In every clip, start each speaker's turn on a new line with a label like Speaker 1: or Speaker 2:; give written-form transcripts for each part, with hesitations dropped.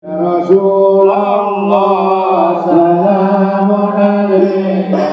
Speaker 1: Rasulullah salamun alaika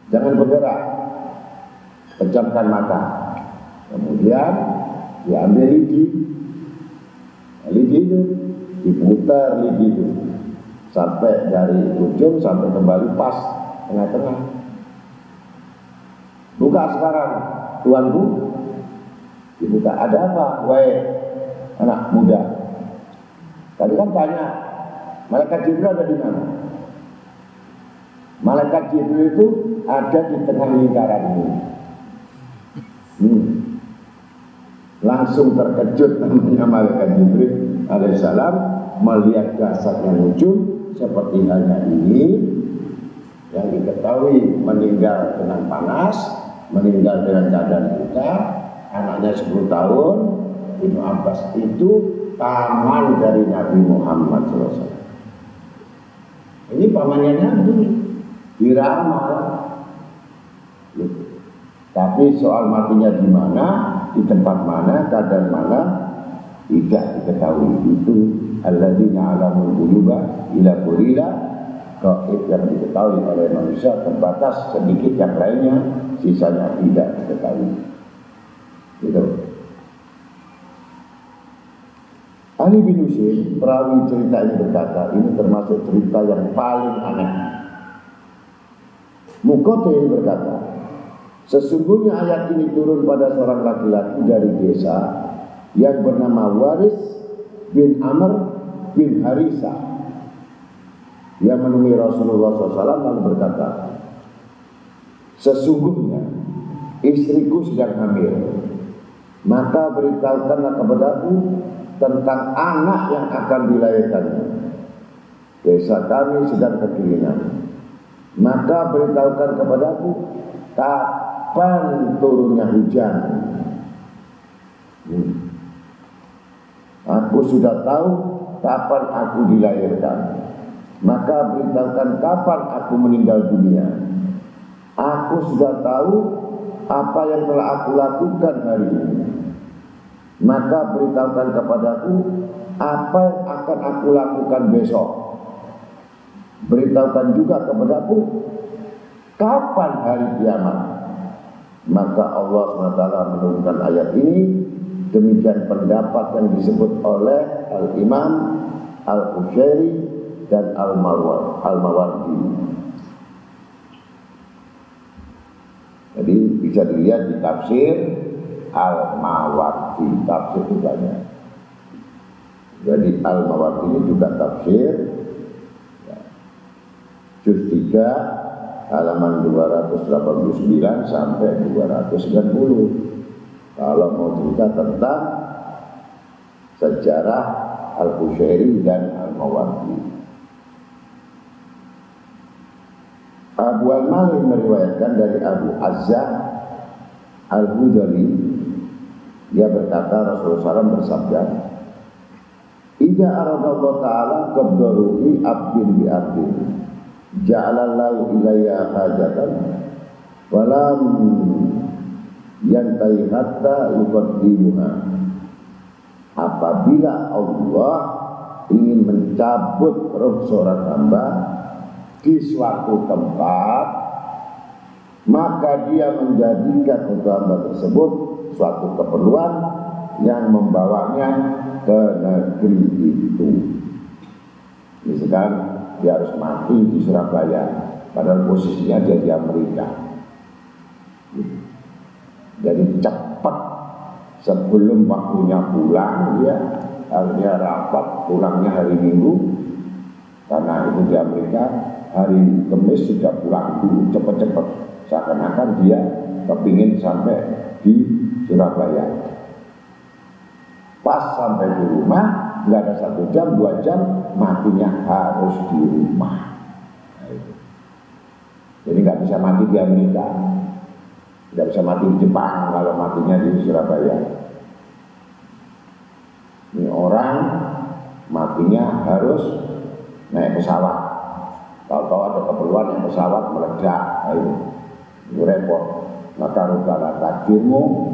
Speaker 1: jangan bergerak, pejamkan mata, kemudian diambil lidi itu diputar lidi itu sampai dari ujung sampai kembali pas tengah-tengah. Buka sekarang, tuanku. Dibuka. Ada apa, wahai anak muda? Tadi kan tanya, malaikat Jibril ada di mana? Malaikat Jibril itu ada di tengah lingkaran ini. Langsung terkejut namanya malaikat Jibril alaihissalam melihat jasad yang ujung seperti halnya ini yang diketahui meninggal dengan panas, meninggal dengan keadaan buta, anaknya 10 tahun. Ibnu Abbas itu paman dari Nabi Muhammad SAW. Ini pamannya Nabi, diramal. Tapi soal matinya di mana, di tempat mana, keadaan mana, tidak diketahui. Itu alladzina alamul ghuyuba ila qulila, gaib yang diketahui oleh manusia terbatas, sedikit yang lainnya sisanya tidak diketahui. Gitu. Ali bin Husain, perawi cerita ini berkata, ini termasuk cerita yang paling aneh. Muqatil berkata, sesungguhnya ayat ini turun pada seorang laki-laki dari desa yang bernama Waris bin Amr bin Harisa. Dia menemui Rasulullah SAW lalu berkata, sesungguhnya istriku sedang hamil, maka beritahukanlah kepadaku tentang anak yang akan dilahirkannya. Desa kami sedang kekeringan, maka beritahukan kepadaku kapan turunnya hujan. Aku sudah tahu kapan aku dilahirkan, maka beritahukan kapan aku meninggal dunia. Aku sudah tahu apa yang telah aku lakukan hari ini, maka beritahukan kepadaku apa yang akan aku lakukan besok. Beritahukan juga kepadaku kapan hari kiamat. Maka Allah SWT menurunkan ayat ini. Demikian pendapat yang disebut oleh Al-Imam Al-Qushairi dan Al-Mawardi. Jadi bisa dilihat di tafsir Al-Mawardi, tafsir itu banyak. Jadi Al-Mawardi ini juga tafsir juz 3 halaman 289 sampai 290. Kalau mau cerita tentang sejarah Al-Qushairi dan Al-Mawardi. Abu Al-Malik meriwayatkan dari Abu Azzah Al-Hudali, dia berkata Rasulullah SAW bersabda, "Idza aradallahu ta'ala qabdaruhi abdin bi abdin, ja'alallahu ilayya hajatan walam yantahi hatta yuqaddimuha. Apabila Allah ingin mencabut roh seorang hamba di suatu tempat, maka dia menjadikan untuk hamba tersebut suatu keperluan yang membawanya ke negeri itu. Misalkan dia harus mati di Surabaya, padahal posisinya dia di Amerika. Jadi cepat sebelum waktunya pulang, dia harusnya rapat pulangnya hari Minggu, karena itu di Amerika hari Kamis sudah pulang dulu cepat-cepat, seakan-akan dia kepingin sampai di Surabaya. Pas sampai di rumah nggak ada 1 jam 2 jam matinya harus di rumah. Nah, itu. Jadi nggak bisa mati di Amerika, nggak bisa mati di Jepang kalau matinya di Surabaya. Ini orang matinya harus naik pesawat. Tahu-tahu ada keperluan yang pesawat meledak, itu repot. Maka rubahlah takdirmu,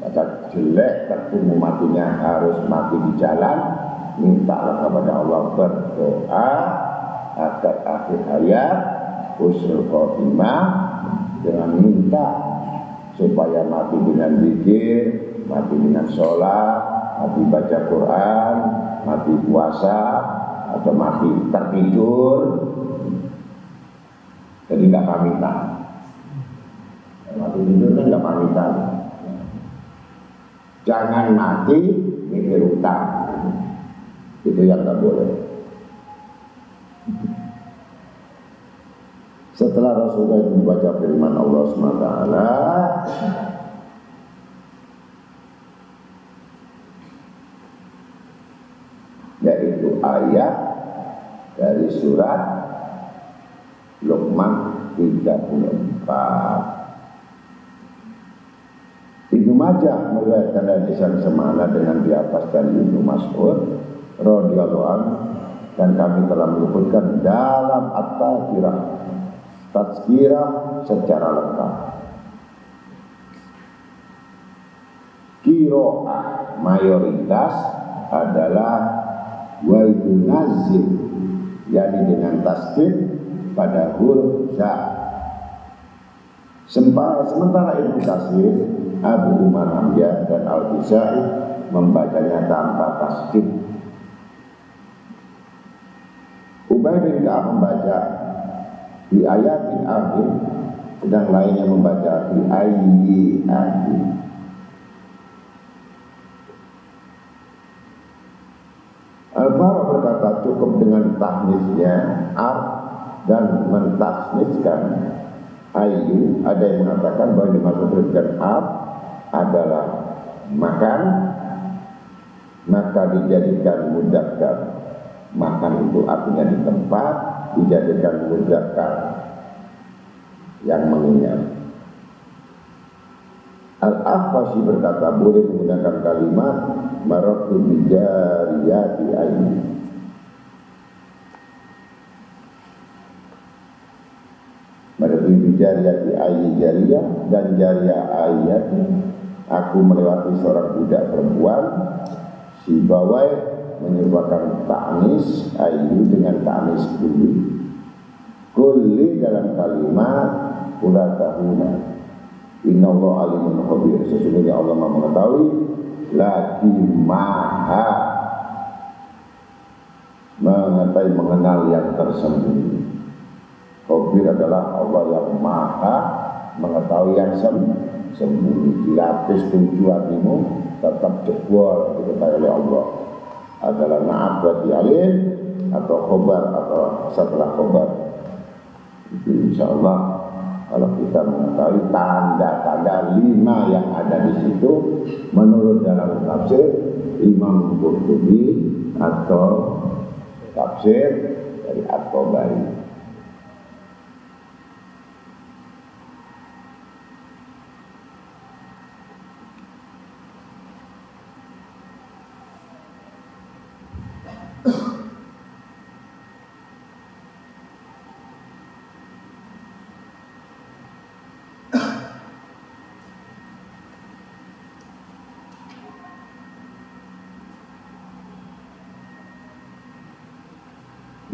Speaker 1: maka jelek takdirmu matinya harus mati di jalan. Mintalah kepada Allah, berdoa agar akhir hayat husnul khotimah, dengan minta supaya mati dengan zikir, mati dengan sholat, mati baca Quran, mati puasa, atau mati tertidur. Jadi nggak pamitan. Mati tidur kan nggak pamitan. Jangan mati mikir utang. Itu yang tak boleh. Setelah Rasulullah membaca firman Allah SWT, yaitu ayat dari surat Luqman 34. Ibnu Majah meriwayatkan hadis yang semana dengan di atas dari Ibnu Mas'ud radhiyallahu anhu, dan kami telah menyebutkan dalam tazkirah secara lengkap. Qiraah mayoritas adalah wa yunazil, yakni dengan tasdid pada huruf za. Sementara Ibnu Katsir, Abu Umar Hamzah dan Al-Kisai membacanya tanpa tasdid. Ubay bin Ka'ab membaca di ayatin akhir, sedang lainnya membaca di ayyi akhir. Al-Farah berkata cukup dengan tahnisnya ar dan mentasniskan ayyu. Ada yang mengatakan bahwa dimaksud dengan ar adalah makan, maka dijadikan mudzakkar. Makan itu artinya di tempat, dijadikan mudzakkar yang mengingat. Al-Akhfashi berkata boleh menggunakan kalimat maratu bijariyati ayyi. Maratu bijariyati ayyi jariyah, dan jariyah ayat, aku melewati seorang budak perempuan. Si bawai menyebabkan ta'nis ayyu dengan ta'nis kulli dalam kalimat ulatahuna. Inna Allah alimun khabir, sesungguhnya Allah Maha mengetahui lagi Maha mengetahui, mengenal yang tersembunyi. Khabir adalah Allah yang Maha mengetahui yang sembunyi. Dilapis 7 hatimu tetap jebol diketahui oleh Allah. Adalah na'at bagi alin atau khobar atau setelah khobar. Itu insyaallah kalau kita mengetahui tanda-tanda 5 yang ada di situ menurut dalam tafsir Imam Qurtubi atau tafsir dari At-Tabari.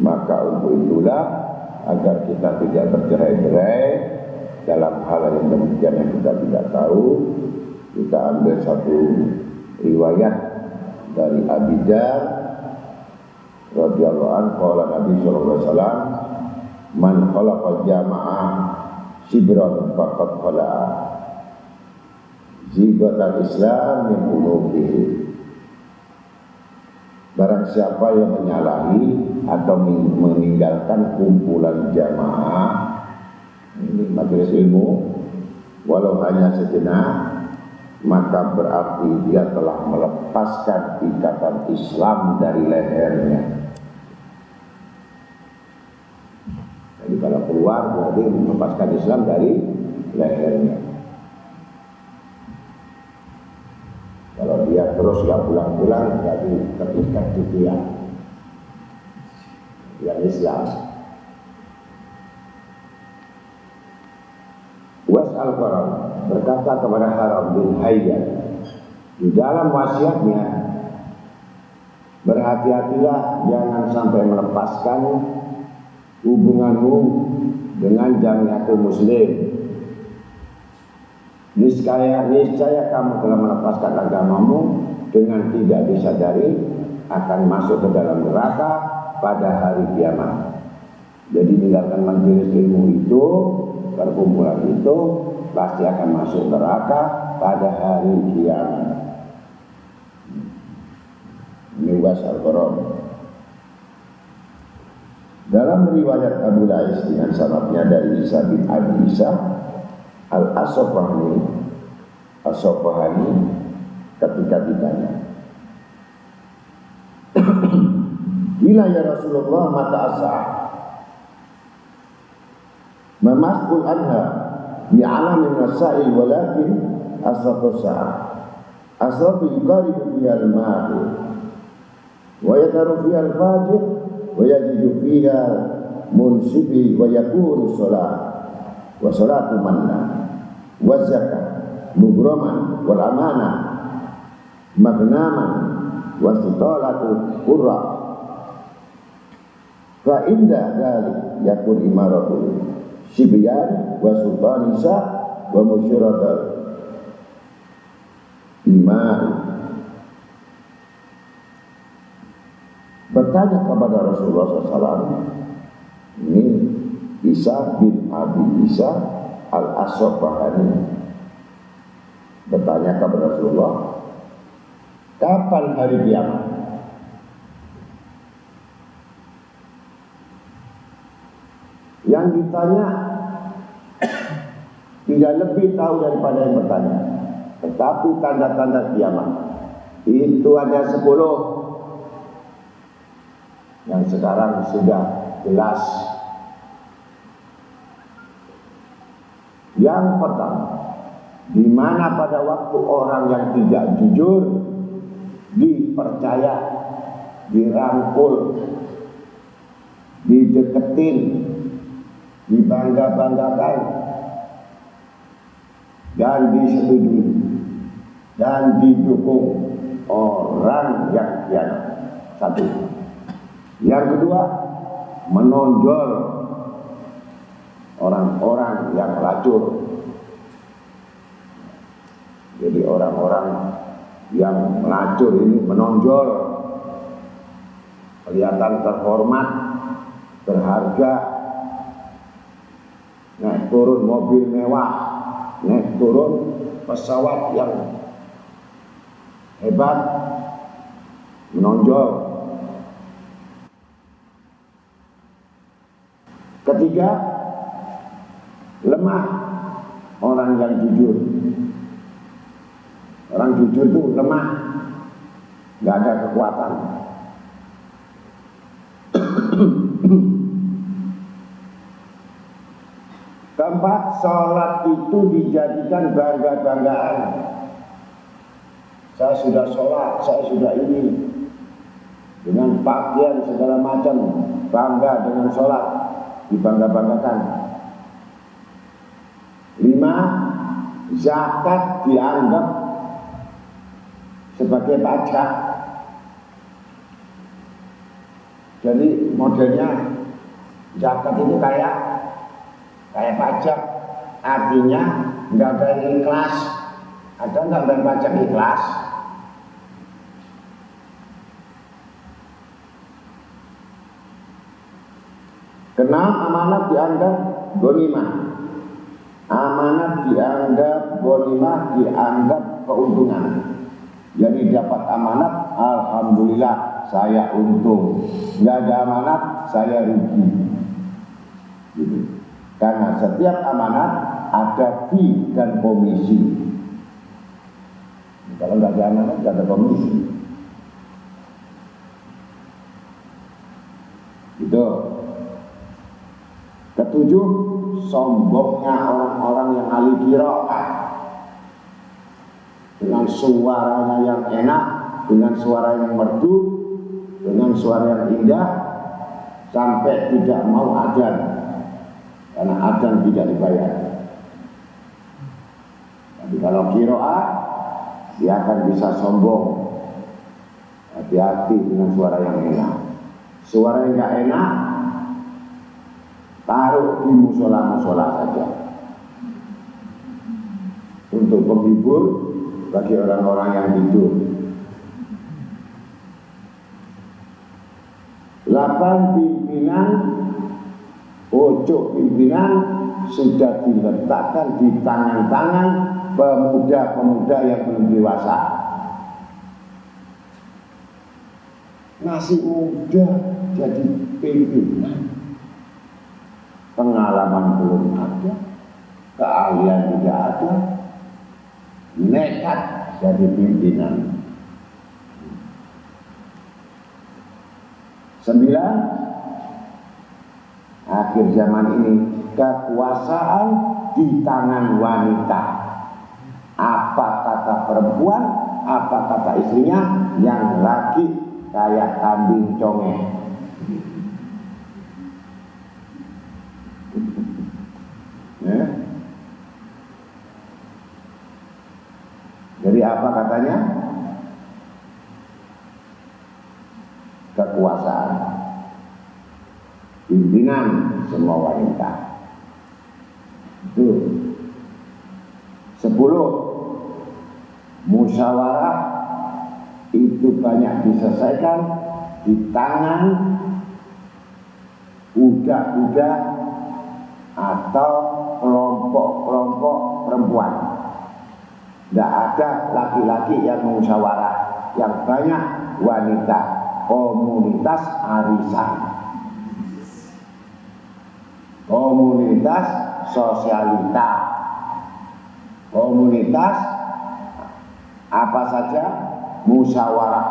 Speaker 1: Maka untuk itulah agar kita tidak bercerai-berai dalam hal yang demikian yang kita tidak tahu, kita ambil satu riwayat dari Abi Dzar radhiyallahu anhu, qala Nabi sallallahu alaihi wasallam, man khalaqa jama'ah shibran faqad khala'a zibatal Islam min qulubihi. Barang siapa yang menyalahi atau meninggalkan kumpulan jamaah, ini majelis ilmu, walau hanya sejenak, maka berarti dia telah melepaskan ikatan Islam dari lehernya. Jadi kalau keluar berarti melepaskan Islam dari lehernya. Kalau dia terus gak pulang-pulang berarti terikat di tiang Islam. Was'al Qaram berkata kepada Haram bin Hayyan di dalam wasiatnya, berhati-hatilah jangan sampai melepaskan hubunganmu dengan Jamiatul Muslim. Niscaya kamu telah melepaskan agamamu dengan tidak disadari akan masuk ke dalam neraka pada hari kiamat. Jadi meninggalkan majelis ilmu itu, perkumpulan itu pasti akan masuk neraka pada hari kiamat. Ini wasal Quran. Dalam riwayat Abu Lais dengan sanadnya dari Isa bin Abi Isa Al-Asfahani ketika ditanya, "Ila ya Rasulullah mata asa?" Memaskul anha bi'alamin nasail walakin asratu sa'ah asratu yukaribu fiha al-ma'u wa yataru fiha al-fajir wa yajidu fiha munsibi wa yakunu sholat wa sholatu manna wa zakat mughraman wal amanah magnaman wa sitalatu qurra fa inda dhalik yakun imaratul Sibyan wa sultan Isa wa musyaratul imam. Bertanya kepada Rasulullah SAW, ini Isa bin Abi Isa Al-Asfahani bertanya kepada Rasulullah, kapan hari kiamat? Yang ditanya tidak lebih tahu daripada yang bertanya. Tetapi tanda-tanda kiamat itu ada 10 yang sekarang sudah jelas. Yang pertama, di mana pada waktu orang yang tidak jujur dipercaya, dirangkul, dideketin, dibangga-banggakan dan disetujui dan didukung orang yang khianat. Satu. Yang kedua, menonjol orang-orang yang pelacur. Jadi orang-orang yang pelacur ini menonjol, kelihatan terhormat, berharga, naik turun mobil mewah, naik turun pesawat yang hebat, menonjol. Ketiga, lemah orang yang jujur. Orang jujur itu lemah, nggak ada kekuatan. Keempat, sholat itu dijadikan bangga-banggaan. Saya sudah sholat, saya sudah ini, dengan pakaian segala macam, bangga dengan sholat, dibangga-banggakan. 5, zakat dianggap sebagai pajak. Jadi modelnya zakat itu kayak pajak, artinya nggak ada yang ikhlas. Ada nggak bayar pajak ikhlas? Kenal amanat dianggap ghanimah. Amanat dianggap ghanimah, dianggap keuntungan. Jadi dapat amanat, alhamdulillah saya untung. Nggak ada amanat, saya rugi. Gitu. Karena setiap amanat ada fee dan komisi. Kalau nggak ada amanat, nggak ada komisi. Gitu. Ketujuh, sombongnya orang-orang yang ahli qiraat. Dengan suaranya yang enak, dengan suara yang merdu, dengan suara yang indah, sampai tidak mau adzan, karena adzan tidak dibayar. Tapi kalau qiraat, dia akan bisa sombong. Hati-hati dengan suara yang enak. Suara yang nggak enak, taruh di musola-musola saja untuk penghibur bagi orang-orang yang tidur. 8, pimpinan, pojok pimpinan sudah diletakkan di tangan-tangan pemuda-pemuda yang belum dewasa. Masih muda jadi pimpinan. Pengalaman belum ada, keahlian tidak ada, nekat jadi pimpinan. 9, akhir zaman ini kekuasaan di tangan wanita. Apa kata perempuan, apa kata istrinya, yang laki kayak kambing congeng. Ya. Jadi apa katanya? Kekuasaan, pimpinan semua wanita. Itu 10, musyawarah itu banyak diselesaikan di tangan budak-budak atau kelompok-kelompok perempuan. Tidak ada laki-laki yang musyawarah, yang banyak wanita. Komunitas arisan, komunitas sosialita, komunitas apa saja musyawarah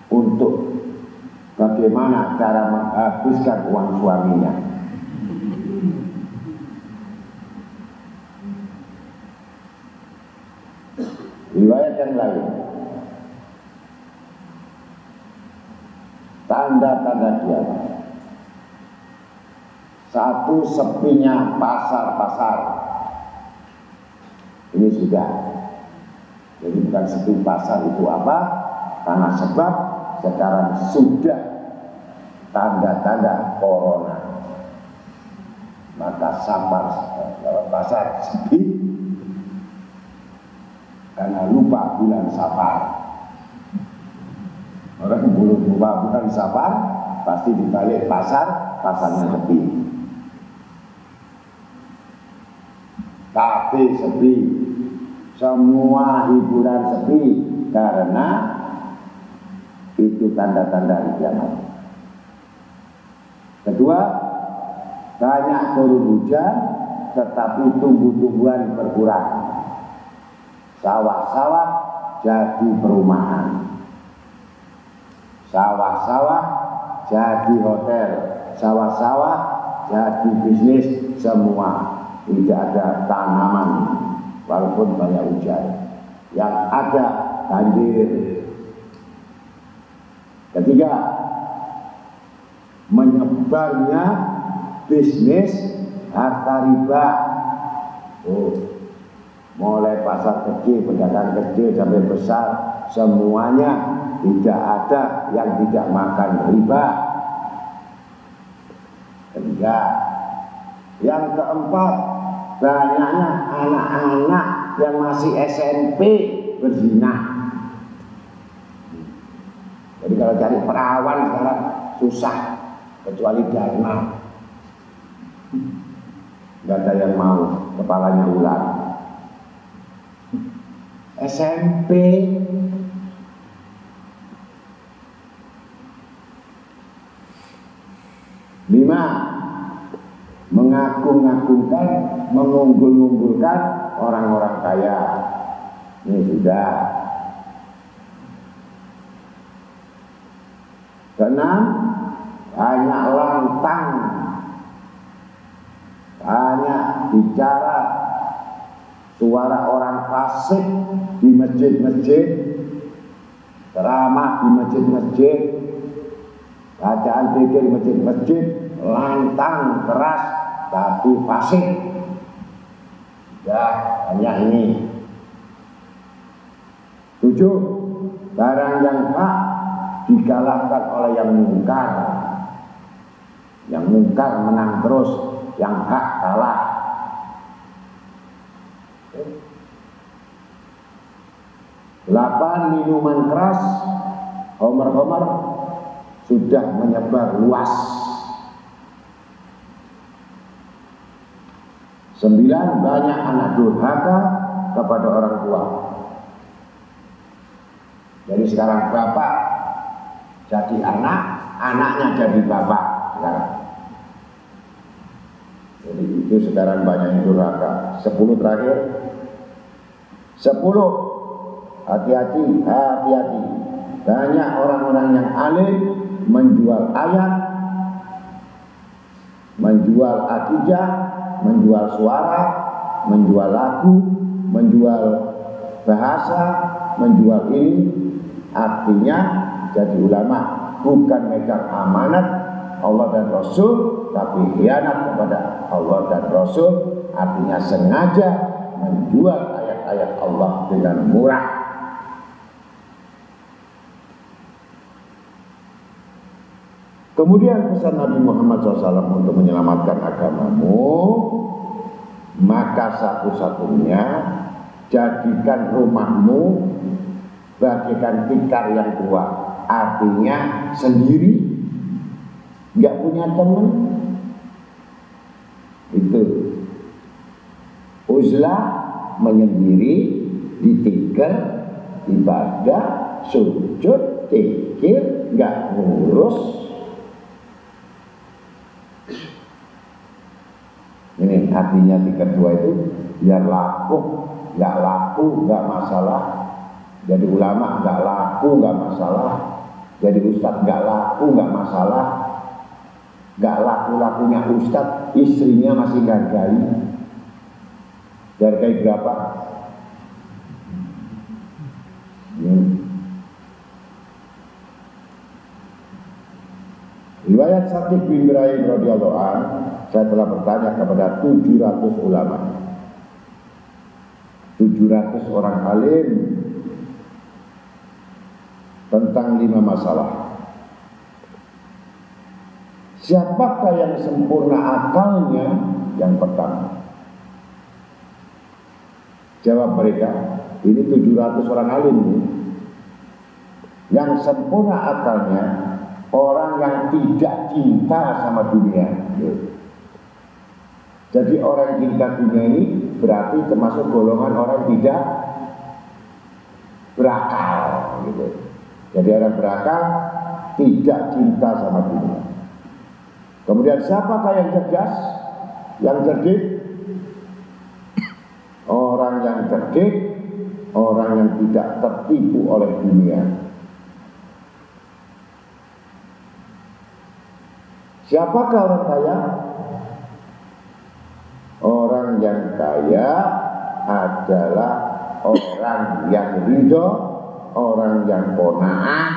Speaker 1: untuk bagaimana cara menghabiskan uang suaminya. Riwayat yang lain, tanda-tanda kiamat. 1, sepinya pasar-pasar. Ini sudah. Jadi bukan sepi pasar itu apa? Karena sebab sekarang sudah tanda-tanda corona. Maka pasar sepi karena lupa bulan Safar. Orang belum lupa bulan Safar, pasti dibalik pasarnya sepi. Kafe sepi, semua hiburan sepi, karena itu tanda-tanda kiamat. Kedua, banyak turun hujan, tetapi tumbuh-tumbuhan berkurang. Sawah-sawah jadi perumahan, sawah-sawah jadi hotel, sawah-sawah jadi bisnis semua. Tidak ada tanaman walaupun banyak hujan, yang ada banjir. Ketiga, menyebarnya bisnis harta riba. Mulai pasar kecil, pedagang kecil sampai besar, semuanya tidak ada yang tidak makan riba. Tiga. Yang keempat, banyaknya anak-anak yang masih SMP berzina. Jadi kalau cari perawan sekarang susah, kecuali Dharma. Gak ada yang mau, kepalanya ular. SMP. Lima, mengagung-agungkan, mengunggul-unggulkan orang-orang kaya. Ini sudah. Keenam, banyak lantang, banyak bicara, suara orang fasik di masjid-masjid, ceramah di masjid-masjid, bacaan zikir di masjid-masjid, lantang, keras, tapi fasik. Ya, banyak ini. 7, barang yang hak dikalahkan oleh yang mungkar. Yang mungkar menang terus, yang hak kalah. 8, minuman keras, homer-homer sudah menyebar luas. 9, banyak anak durhaka kepada orang tua. Jadi sekarang bapak jadi anak, anaknya jadi bapak sekarang. Jadi itu sekarang banyak yang durhaka. 10 terakhir. 10, hati-hati, hati-hati. Banyak orang-orang yang alim menjual ayat, menjual akidah, menjual suara, menjual lagu, menjual bahasa, menjual ini. Artinya jadi ulama bukan megang amanat Allah dan Rasul, tapi khianat kepada Allah dan Rasul. Artinya sengaja menjual ayat-ayat Allah dengan murah. Kemudian pesan Nabi Muhammad SAW untuk menyelamatkan agamamu, maka satu-satunya jadikan rumahmu bagikan tikar yang kuat. Artinya sendiri, nggak punya teman. Itu uzlah, menyendiri, ditikar, ibadah, sujud, zikir, nggak ngurus. Ini artinya tikar dua itu biar laku, nggak masalah. Jadi ulama nggak laku, nggak masalah. Jadi ustadz nggak laku, nggak masalah. Nggak laku-lakunya ustadz, istrinya masih gargai. Gargai berapa? Riwayat Sa'id bin Ibrahim radhiyallahu an, saya telah bertanya kepada 700 ulama, 700 orang alim tentang 5 masalah. Siapakah yang sempurna akalnya? Yang pertama. Jawab mereka, ini 700 orang alim ini. Yang sempurna akalnya orang yang tidak cinta sama dunia. Jadi orang yang cinta dunia ini berarti termasuk golongan orang tidak berakal gitu. Jadi orang berakal tidak cinta sama dunia. Kemudian siapakah yang cerdas? Yang cerdik? Orang yang cerdik, orang yang tidak tertipu oleh dunia. Siapakah orang kaya? Orang yang kaya adalah orang yang ridho, orang yang qanaah,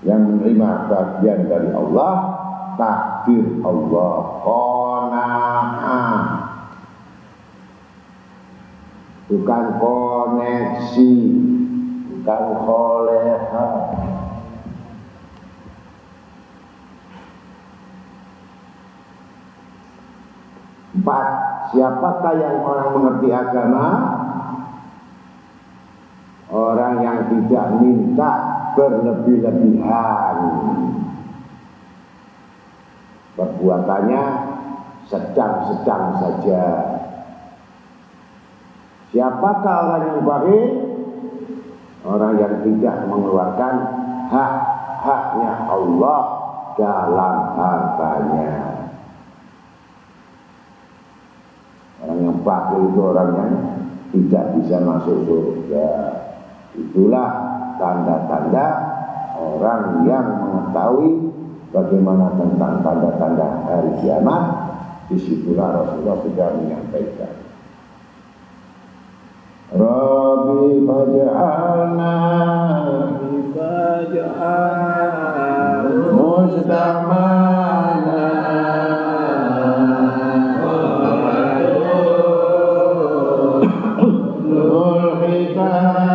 Speaker 1: yang menerima bagian dari Allah, takdir Allah, qanaah, bukan koneksi, bukan kholeha. 4. Siapakah yang orang mengerti agama? Orang yang tidak minta berlebih-lebihan, perbuatannya sedang-sedang saja. Siapakah orang yang bakhil? Orang yang tidak mengeluarkan hak-haknya Allah dalam hartanya. Orang yang bakhil itu orang yang tidak bisa masuk surga. Itulah tanda-tanda orang yang mengetahui bagaimana tentang tanda-tanda hari kiamat. Disitulah Rasulullah sudah menyampaikan. Rabbi faj'alna mustamana nul hitami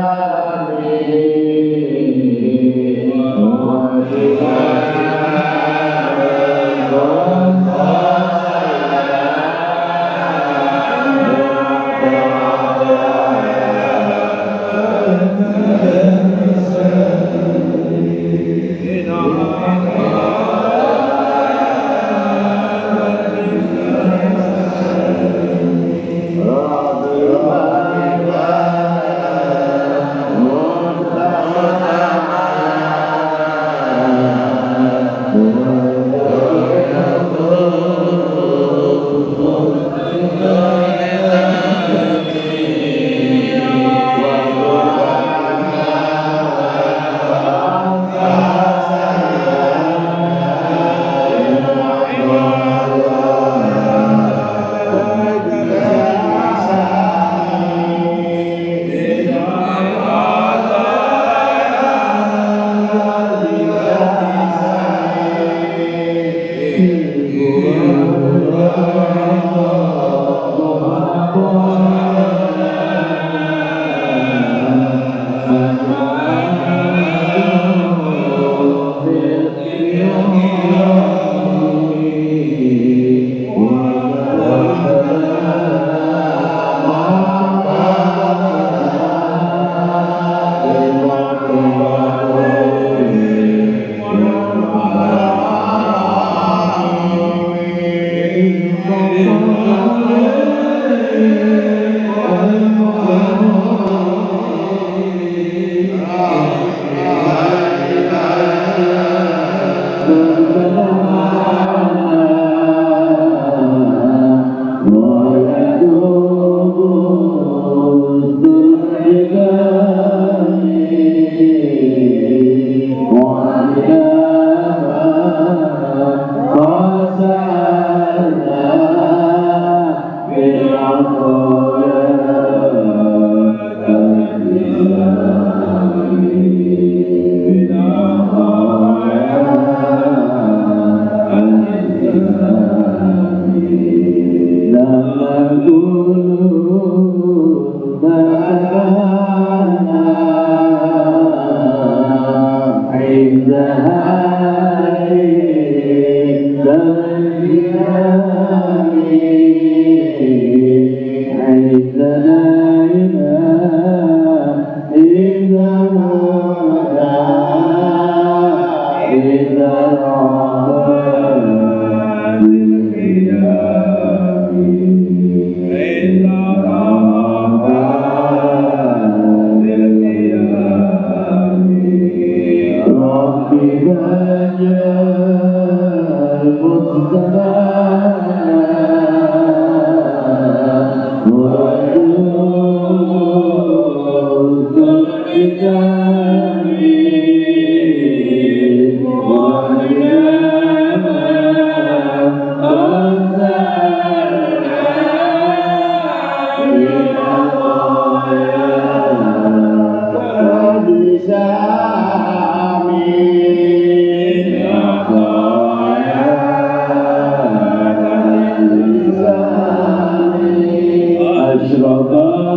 Speaker 2: أشرق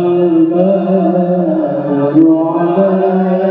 Speaker 2: البدر علينا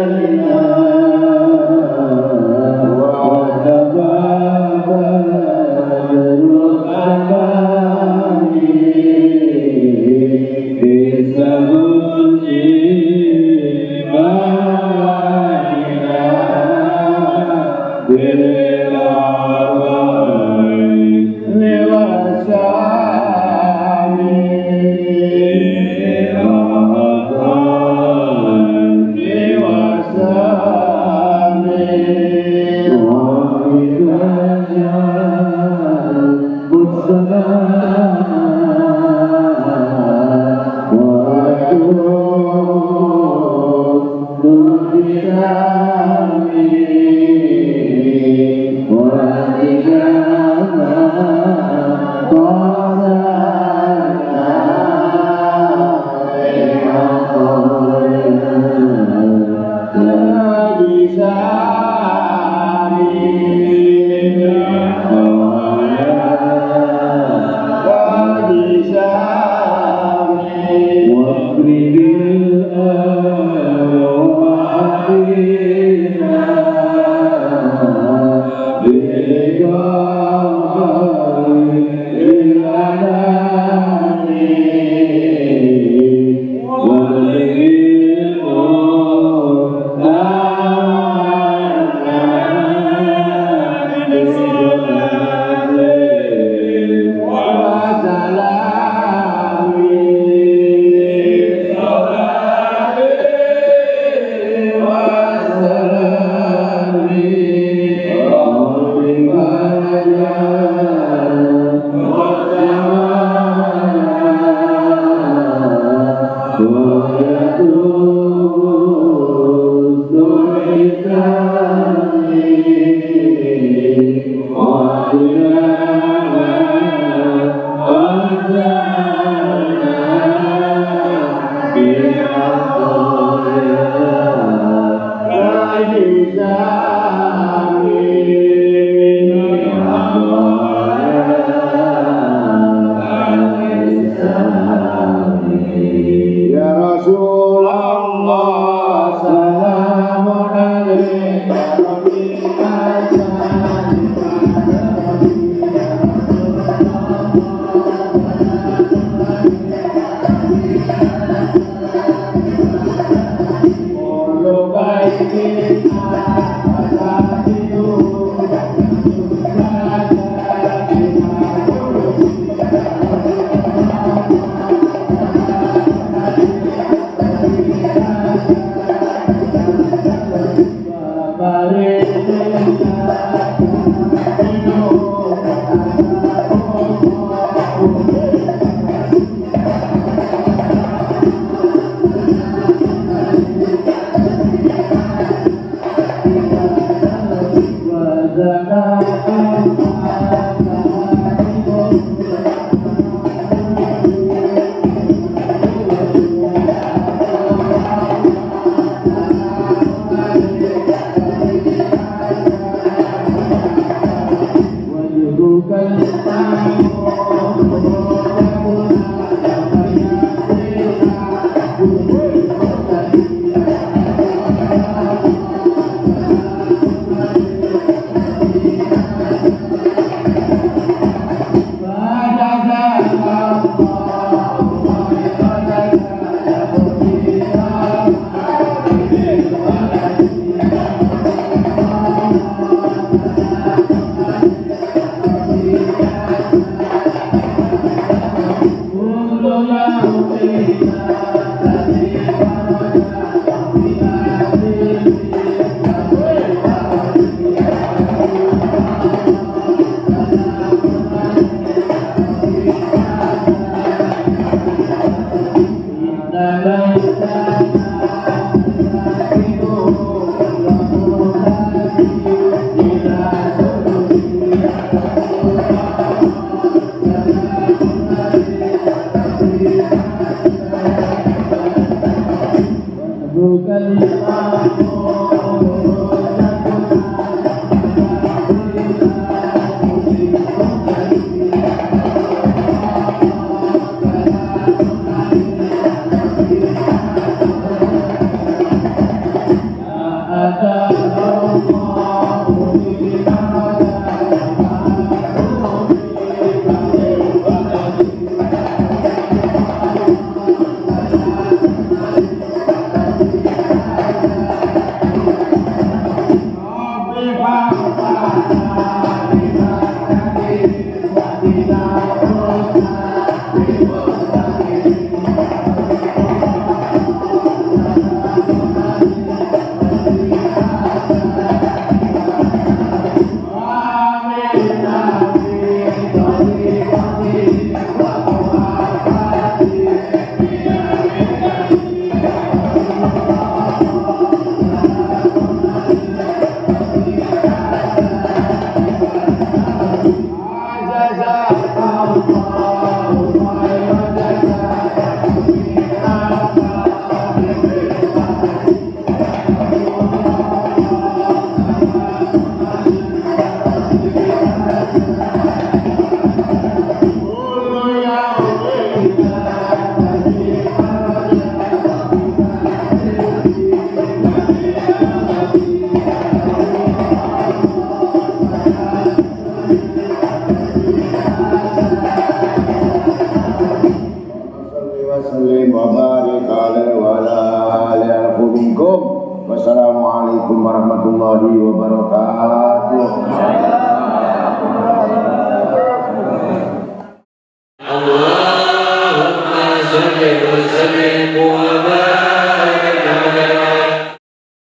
Speaker 1: warahmatullahi wabarakatuh.